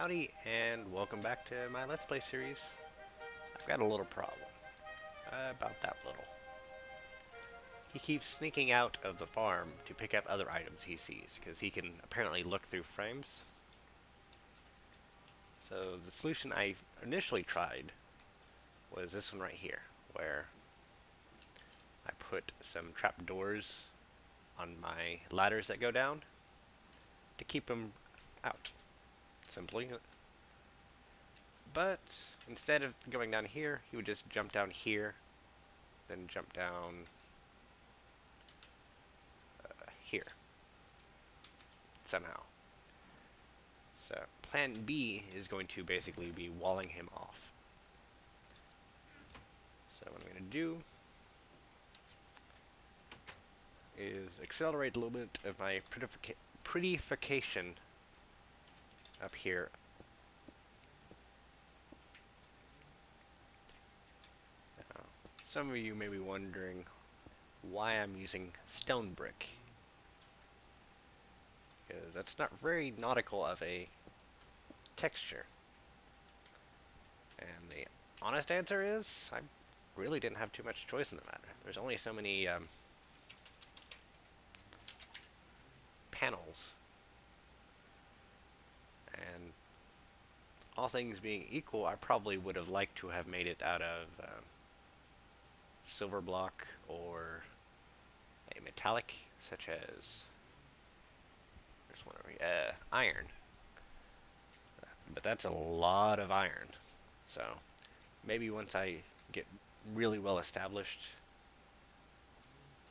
Howdy, and welcome back to my Let's Play series. I've got a little problem. About that little. He keeps sneaking out of the farm to pick up other items he sees, because he can apparently look through frames. So the solution I initially tried was this one right here, where I put some trapdoors on my ladders that go down to keep him out, simply. But instead of going down here, he would just jump down here, then jump down here somehow. So plan B is going to basically be walling him off. So what I'm going to do is accelerate a little bit of my prettification up here. Now, some of you may be wondering why I'm using stone brick, because that's not very nautical of a texture. And the honest answer is I really didn't have too much choice in the matter. There's only so many panels, and all things being equal, I probably would have liked to have made it out of silver block or a metallic, such as there's one over here, iron. But that's a lot of iron. So maybe once I get really well established,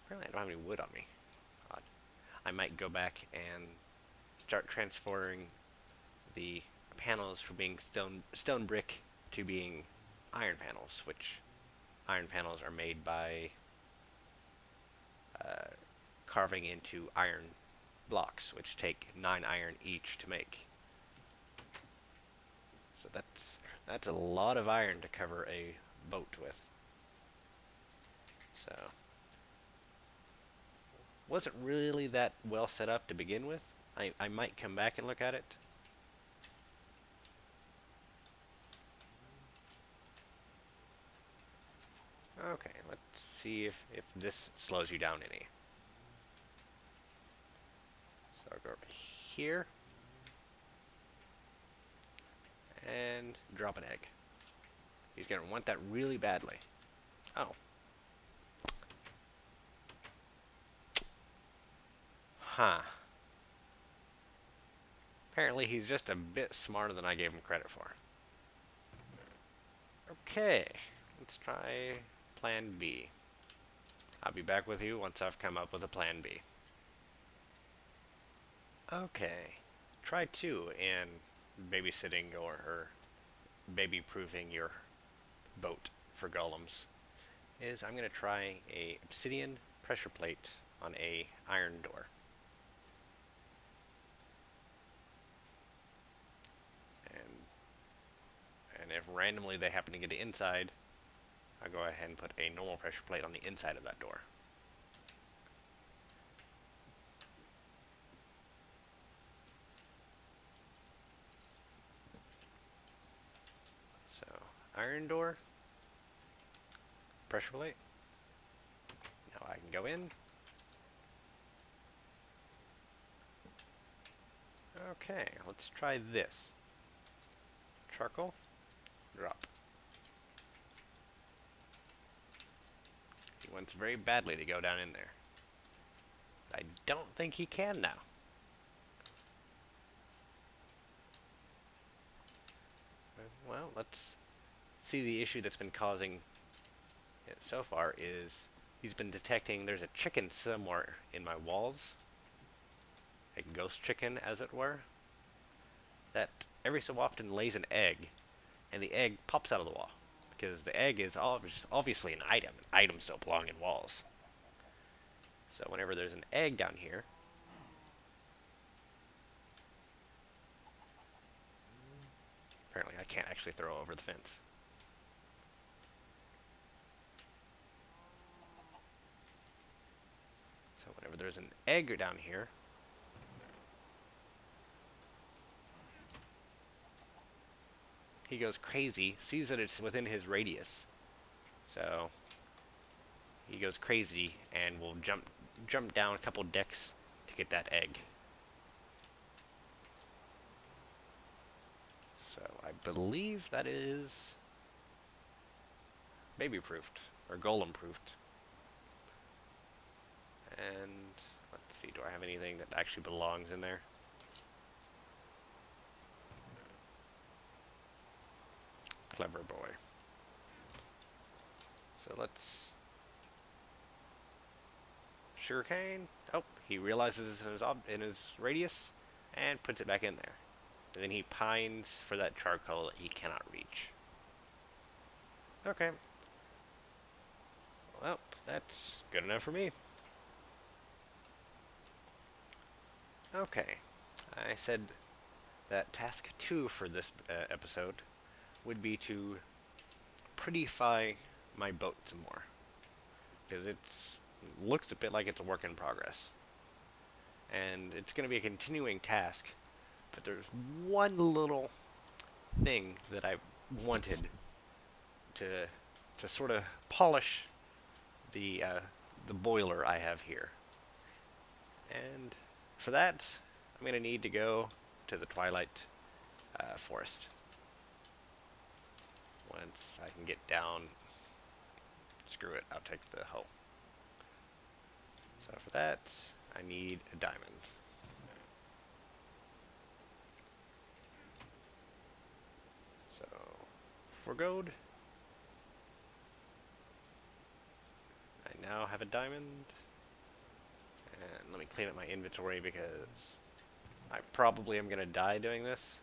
apparently I don't have any wood on me. Odd. I might go back and start transferring the panels from being stone brick to being iron panels, which iron panels are made by carving into iron blocks, which take 9 iron each to make. So that's a lot of iron to cover a boat with. So wasn't really that well set up to begin with. I might come back and look at it. Okay, let's see if this slows you down any. So I'll go over here and drop an egg. He's going to want that really badly. Oh. Huh. Apparently he's just a bit smarter than I gave him credit for. Okay, let's try plan B. I'll be back with you once I've come up with a plan B. Okay, try 2 in babysitting or baby-proofing your boat for golems is I'm going to try a obsidian pressure plate on a iron door. And if randomly they happen to get inside, I'll go ahead and put a normal pressure plate on the inside of that door. So, iron door, pressure plate. Now I can go in. Okay, let's try this. Charcoal, drop. He wants very badly to go down in there. I don't think he can now. Well, let's see. The issue that's been causing it so far is he's been detecting there's a chicken somewhere in my walls. A ghost chicken, as it were, that every so often lays an egg, and the egg pops out of the wall. Because the egg is obviously an item. Items don't belong in walls. So whenever there's an egg down here, apparently I can't actually throw over the fence. So whenever there's an egg down here, he goes crazy, sees that it's within his radius. So he goes crazy and will jump down a couple decks to get that egg. So I believe that is baby-proofed, or golem-proofed. And let's see, do I have anything that actually belongs in there? Clever boy. So let's... Sugarcane. Oh, he realizes it's in his radius and puts it back in there. And then he pines for that charcoal that he cannot reach. Okay. Well, that's good enough for me. Okay. I said that task 2 for this episode would be to prettify my boat some more. Because it looks a bit like it's a work in progress. And it's going to be a continuing task, but there's one little thing that I wanted to sort of polish the boiler I have here. And for that, I'm going to need to go to the Twilight Forest. Once I can get down, screw it, I'll take the hoe. So for that, I need a diamond. So for gold, I now have a diamond. And let me clean up my inventory because I probably am going to die doing this.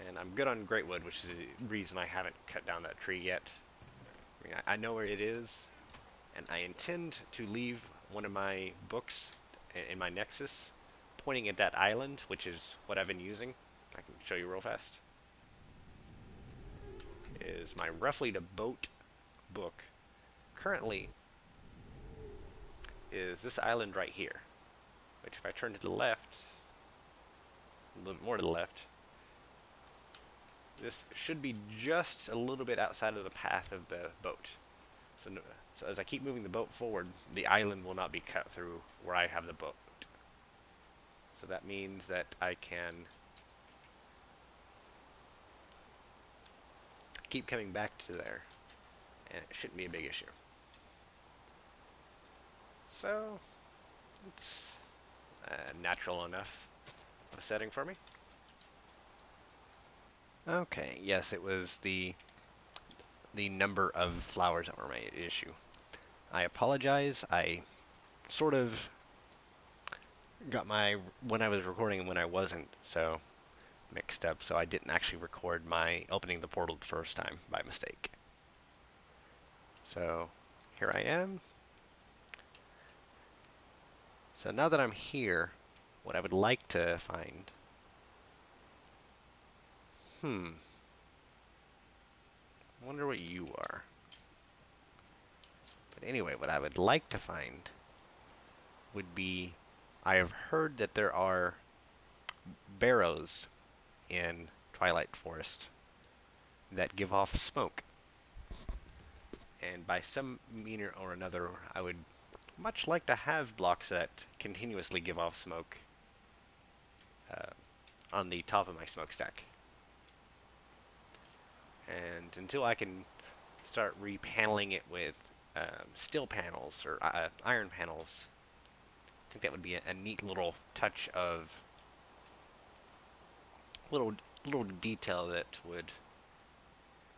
And I'm good on great wood, which is the reason I haven't cut down that tree yet. I mean, I know where it is, and I intend to leave one of my books in my Nexus pointing at that island, which is what I've been using. I can show you real fast. Is my roughly to boat book currently is this island right here, which if I turn to the left, a little bit more to the left, this should be just a little bit outside of the path of the boat. So as I keep moving the boat forward, the island will not be cut through where I have the boat. So that means that I can keep coming back to there, and it shouldn't be a big issue. So it's natural enough of a setting for me. Okay, yes, it was the number of flowers that were my issue. I apologize. I sort of got my when I was recording and when I wasn't so mixed up, so I didn't actually record my opening the portal the first time by mistake. So here I am. So now that I'm here, what I would like to find, I wonder what you are. But anyway, what I would like to find would be, I have heard that there are barrows in Twilight Forest that give off smoke. And by some means or another, I would much like to have blocks that continuously give off smoke on the top of my smokestack. And until I can start repaneling it with steel panels or iron panels, I think that would be a neat little touch of little detail that would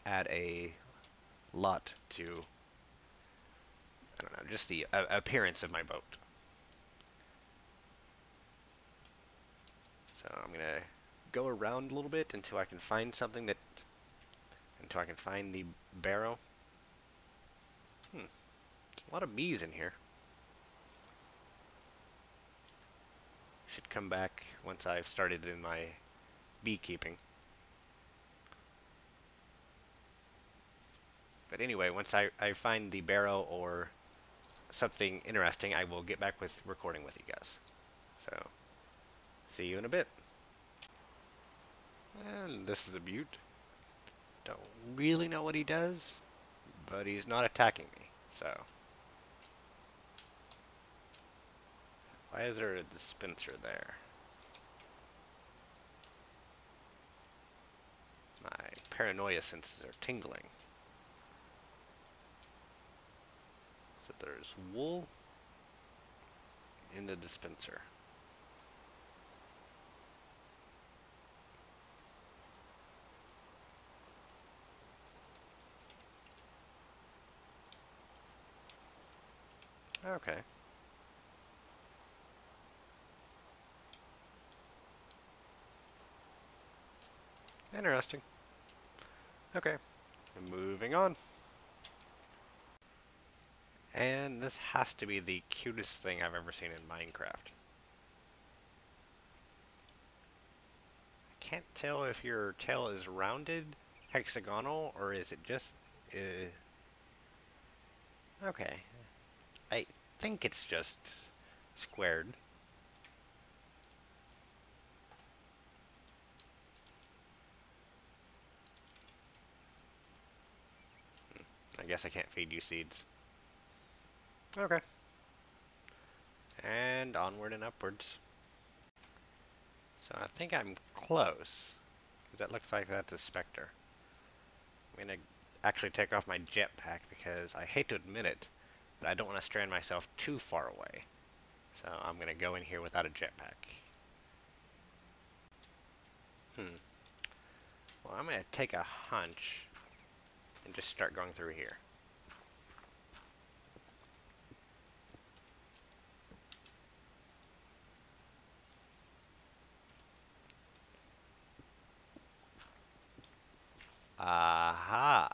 add a lot to, I don't know, just the appearance of my boat. So I'm gonna go around a little bit until I can find something until I can find the barrow. A lot of bees in here. Should come back once I've started in my beekeeping. But anyway, once I find the barrow or something interesting, I will get back with recording with you guys. So, see you in a bit. And this is a butte. Don't really know what he does, but he's not attacking me. So, why is there a dispenser there? My paranoia senses are tingling. So there's wool in the dispenser. Okay. Interesting. Okay. Moving on. And this has to be the cutest thing I've ever seen in Minecraft. I can't tell if your tail is rounded, hexagonal, or is it just... okay. I think it's just squared. I guess I can't feed you seeds. Okay. And onward and upwards. So I think I'm close, because that looks like that's a specter. I'm going to actually take off my jetpack because I hate to admit it, but I don't want to strand myself too far away. So I'm going to go in here without a jetpack. Well, I'm going to take a hunch and just start going through here. Aha!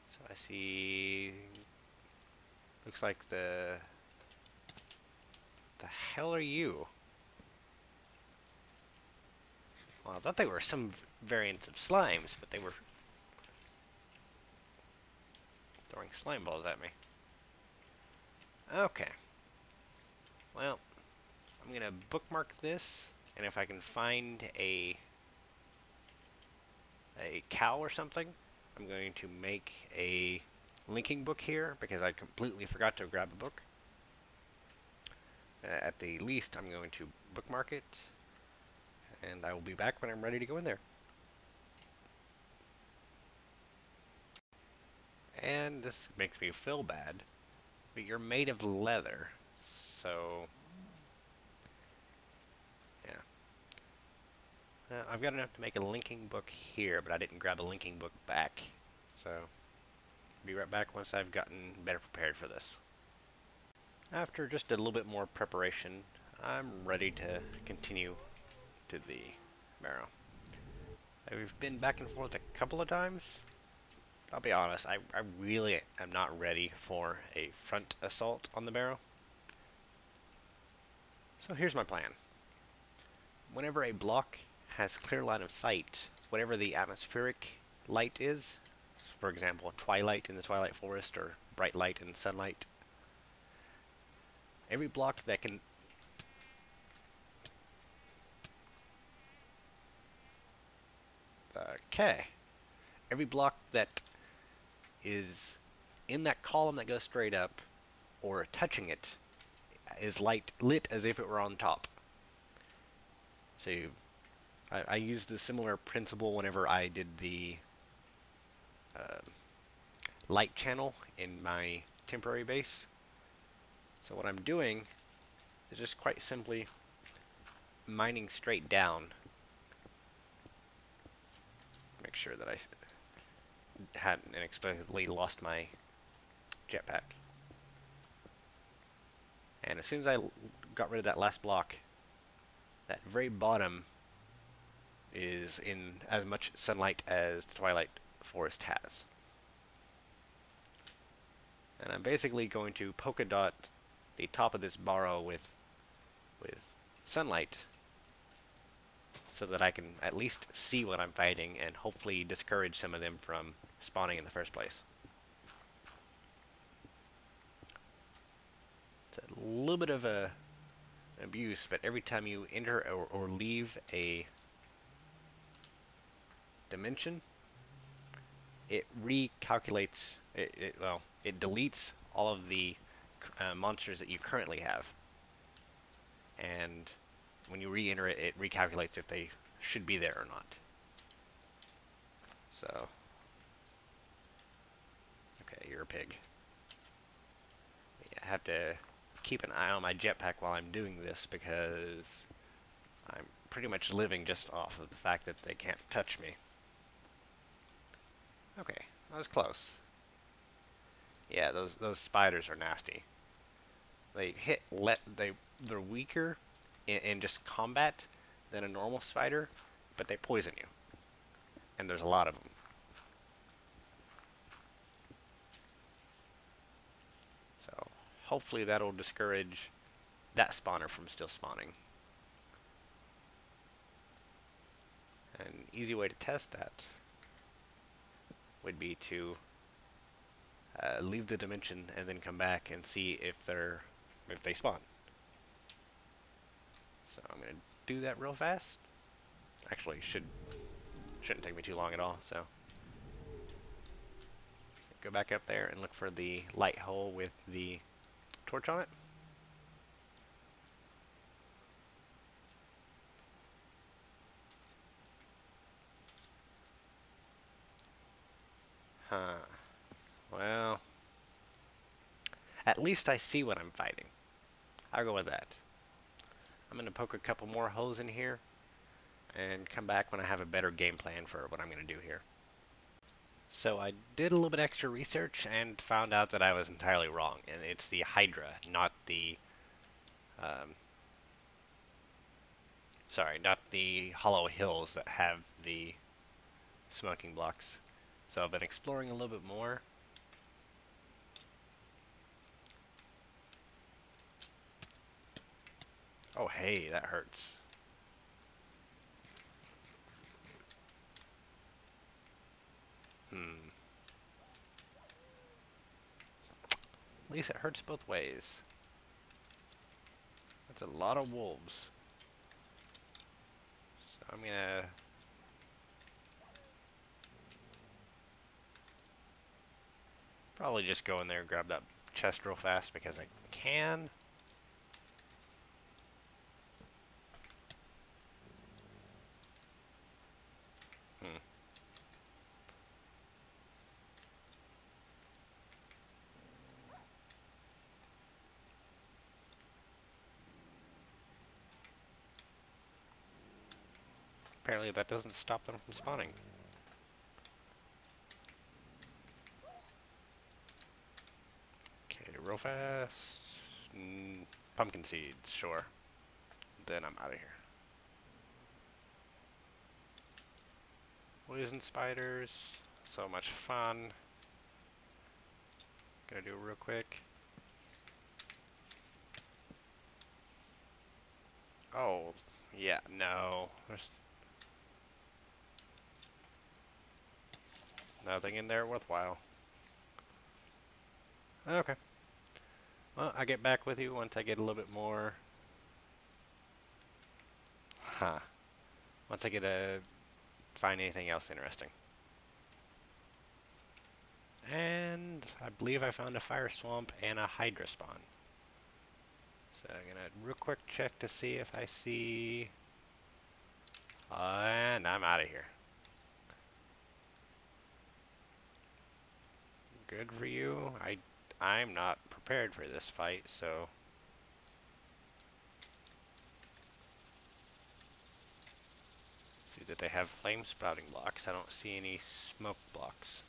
So I see... looks like the hell are you? Well, I thought they were some variants of slimes, but they were throwing slime balls at me. Okay. Well, I'm gonna bookmark this, and if I can find a cow or something, I'm going to make a linking book here because I completely forgot to grab a book. At the least, I'm going to bookmark it, and I will be back when I'm ready to go in there. And this makes me feel bad, but you're made of leather, so yeah. I've got enough to make a linking book here, but I didn't grab a linking book back, so be right back once I've gotten better prepared for this. After just a little bit more preparation, I'm ready to continue to the barrow. We've been back and forth a couple of times. I'll be honest, I really am not ready for a front assault on the barrow. So here's my plan. Whenever a block has clear line of sight, whatever the atmospheric light is, for example, twilight in the Twilight Forest or bright light in sunlight, every block that can... okay. Every block that is in that column that goes straight up or touching it is lit as if it were on top. So I used a similar principle whenever I did the uh, light channel in my temporary base. So what I'm doing is just quite simply mining straight down. Make sure that I hadn't inexplicably lost my jetpack. And as soon as I got rid of that last block, that very bottom is in as much sunlight as the Twilight Forest has. And I'm basically going to polka dot the top of this barrow with sunlight so that I can at least see what I'm fighting and hopefully discourage some of them from spawning in the first place. It's a little bit of a abuse, but every time you enter or leave a dimension, it recalculates, it deletes all of the monsters that you currently have. And when you re-enter it, it recalculates if they should be there or not. So, okay, you're a pig. Yeah, I have to keep an eye on my jetpack while I'm doing this because I'm pretty much living just off of the fact that they can't touch me. Okay, that was close. Yeah, those spiders are nasty. They're weaker in just combat than a normal spider, but they poison you, and there's a lot of them. So hopefully that'll discourage that spawner from still spawning. An easy way to test that would be to leave the dimension and then come back and see if they spawn. So I'm gonna do that real fast. Actually, shouldn't take me too long at all. So go back up there and look for the light hole with the torch on it. Huh. Well, at least I see what I'm fighting. I'll go with that. I'm gonna poke a couple more holes in here and come back when I have a better game plan for what I'm gonna do here. So I did a little bit extra research and found out that I was entirely wrong, and it's the Hydra, not the, um, not the Hollow Hills that have the smoking blocks. So I've been exploring a little bit more. Oh hey, that hurts. Hmm. At least it hurts both ways. That's a lot of wolves. So I'm gonna probably just go in there and grab that chest real fast because I can. Hmm. Apparently that doesn't stop them from spawning. Okay, real fast. Pumpkin seeds, sure. Then I'm out of here. Poison spiders. So much fun. Gonna do it real quick. Oh, yeah, no. There's nothing in there worthwhile. Okay. Well, I'll get back with you once I get a little bit more. Huh. Once I get to find anything else interesting. And I believe I found a fire swamp and a hydra spawn. So I'm gonna real quick check to see if I see. And I'm out of here. Good for you. I'm not prepared for this fight, so see that they have flame spouting blocks. I don't see any smoke blocks.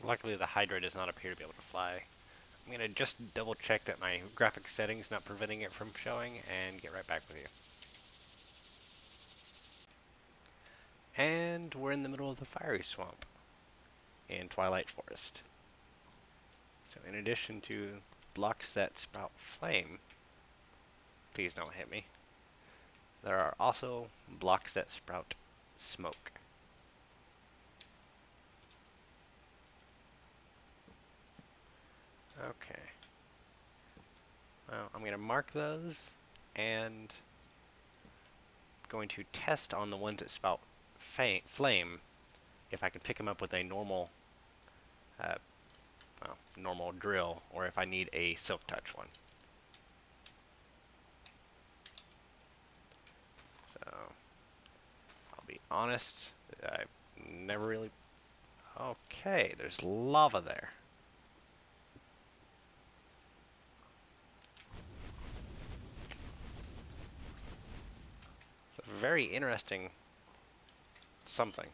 Luckily the Hydra does not appear to be able to fly. I'm gonna just double check that my graphic settings not preventing it from showing and get right back with you. And we're in the middle of the fiery swamp in Twilight Forest. So in addition to blocks that spout flame, please don't hit me. there are also blocks that sprout smoke. Okay. Well, I'm going to mark those and going to test on the ones that spout flame if I can pick them up with a uh, normal drill, or if I need a silk touch one. So I'll be honest, I never really. Okay, there's lava there. It's a very interesting something.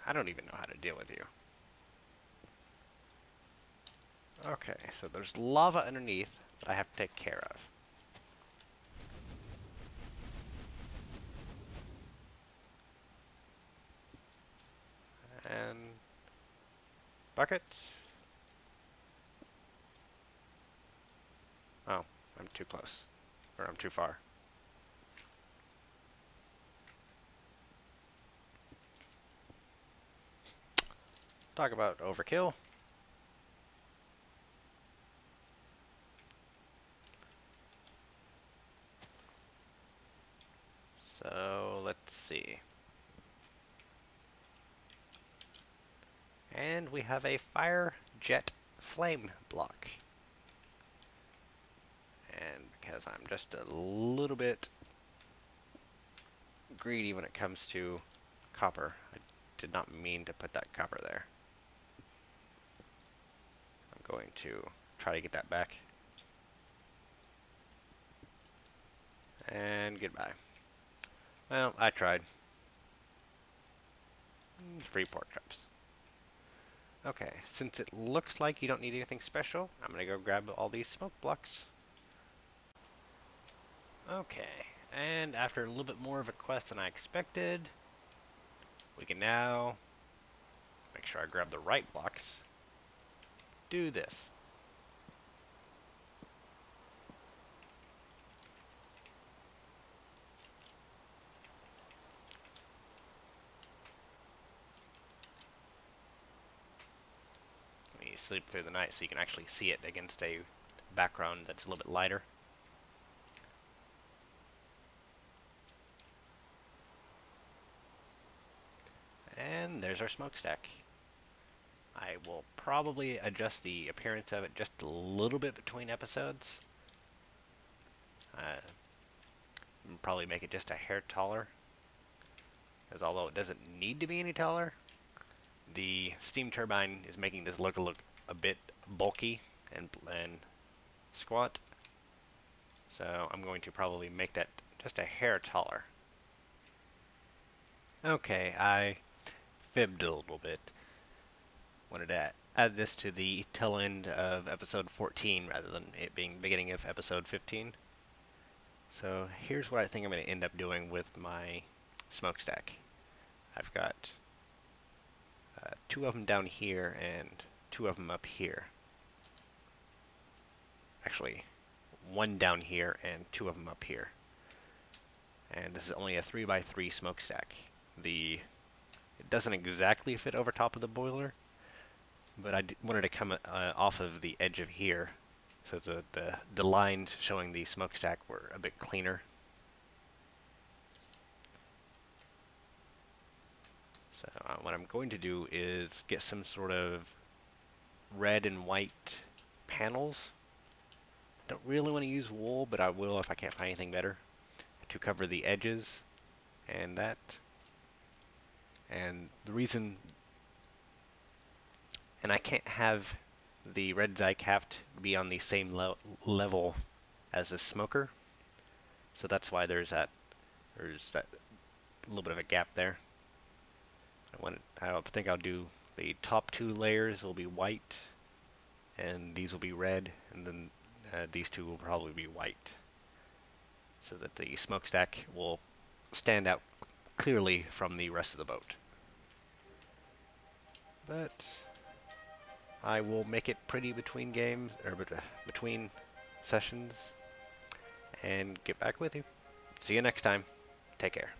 I don't even know how to deal with you. Okay, so there's lava underneath that I have to take care of. And bucket. Oh, I'm too close. Or I'm too far. Talk about overkill. So let's see. And we have a fire jet flame block. And because I'm just a little bit greedy when it comes to copper, I did not mean to put that copper there. I'm going to try to get that back. And goodbye. Well, I tried. Free pork chops. Okay, since it looks like you don't need anything special, I'm gonna go grab all these smoke blocks. Okay, and after a little bit more of a quest than I expected, we can now make sure I grab the right blocks. Do this. Let me sleep through the night so you can actually see it against a background that's a little bit lighter. And there's our smokestack. I will probably adjust the appearance of it just a little bit between episodes. Probably make it just a hair taller, because although it doesn't need to be any taller, the steam turbine is making this look a bit bulky and squat. So I'm going to probably make that just a hair taller. Okay, I fibbed a little bit. Wanted to add this to the tail end of episode 14 rather than it being the beginning of episode 15. So here's what I think I'm going to end up doing with my smokestack. I've got two of them down here and two of them up here. Actually, one down here and two of them up here. And this is only a 3x3 smokestack. It doesn't exactly fit over top of the boiler, but I wanted to come off of the edge of here, so the lines showing the smokestack were a bit cleaner. So what I'm going to do is get some sort of red and white panels. Don't really want to use wool, but I will if I can't find anything better, to cover the edges and that. And the reason, and I can't have the red Zycaft be on the same level as the smoker, so that's why there's that little bit of a gap there. I think I'll do the top two layers will be white, and these will be red, and then these two will probably be white, so that the smokestack will stand out clearly from the rest of the boat. But I will make it pretty between games, or between sessions and get back with you. See you next time. Take care.